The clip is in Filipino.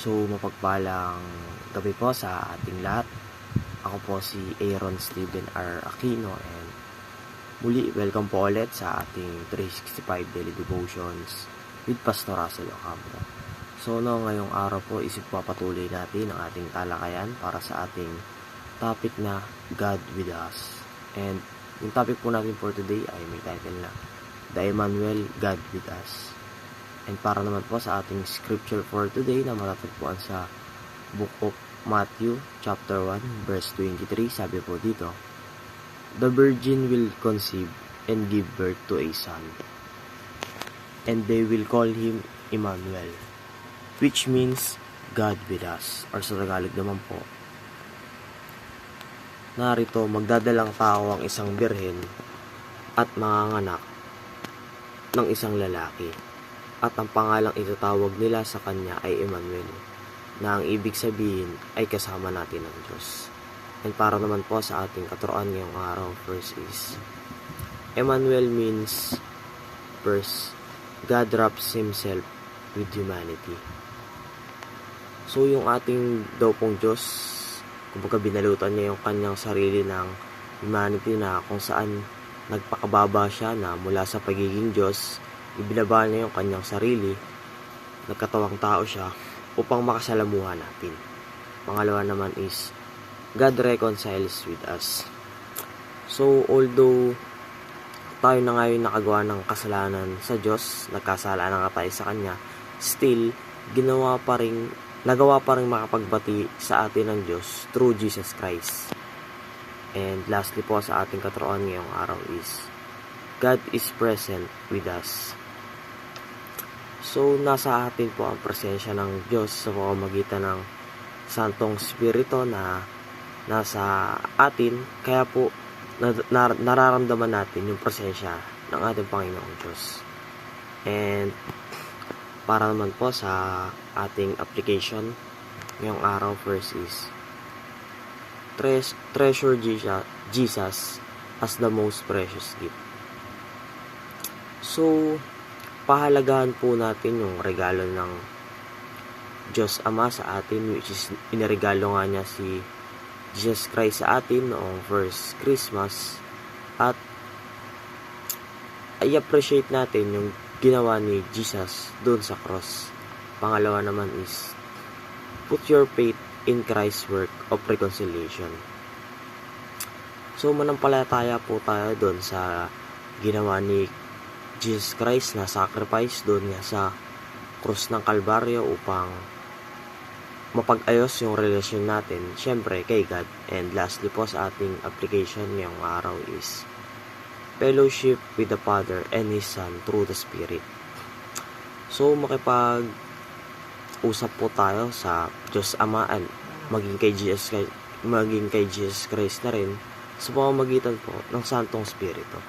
So, mapagpalang gabi po sa ating lahat. Ako po si Aaron Steven R. Aquino and muli, welcome po ulit sa ating 365 Daily Devotions with Pastor Russell Ocampo. So, ngayong araw po, isipapatuloy natin ang ating talakayan para sa ating topic na God with us. And yung topic po natin for today ay may title na The Emmanuel, God with us. And para naman po sa ating scripture for today na matatagpuan sa Book of Matthew chapter 1 verse 23, sabi po dito, The virgin will conceive and give birth to a son, and they will call him Emmanuel, which means God with us, or sa Tagalog naman po, narito magdadalang tao ang isang birhen at manganganak ng isang lalaki. At ang pangalang itatawag nila sa kanya ay Emmanuel, na ang ibig sabihin ay kasama natin ng Diyos. And para naman po sa ating katuroan ngayong araw, first is, Emmanuel means, first, God wraps Himself with humanity. So yung ating daw pong Diyos, kumbaga binalutan niya yung kanyang sarili ng humanity na kung saan nagpakababa siya na mula sa pagiging Diyos, ibinaba niya yung kanyang sarili, nagkatawang tao siya, upang makasalamuhan natin. Pangalawa naman is, God reconciles with us. So, although tayo na ngayon nakagawa ng kasalanan sa Diyos, nagkasala na nga tayo sa Kanya, still, nagawa pa rin makapagbati sa atin ng Diyos through Jesus Christ. And lastly po sa ating katuroan ngayong araw is, God is present with us. So, nasa atin po ang presensya ng Diyos sa pamamagitan ng Santong Espiritu na nasa atin. Kaya po, nararamdaman natin yung presensya ng ating Panginoong Diyos. And, para naman po sa ating application ngayong araw, first is, treasure Jesus as the most precious gift. So, pahalagahan po natin yung regalo ng Diyos Ama sa atin, which is iniregalo nga niya si Jesus Christ sa atin noong first Christmas, at i-appreciate natin yung ginawa ni Jesus doon sa cross. Pangalawa naman is, put your faith in Christ's work of reconciliation. So, manampalataya po tayo doon sa ginawa ni Jesus Christ na sacrifice doon nga sa krus ng Kalbaryo upang mapag-ayos yung relasyon natin, syempre, kay God. And lastly po sa ating application ngayong araw is, fellowship with the Father and His Son through the Spirit. So, makipag-usap po tayo sa Diyos Ama at maging kay Jesus Christ na rin sa pamamagitan po ng Santong Espiritu.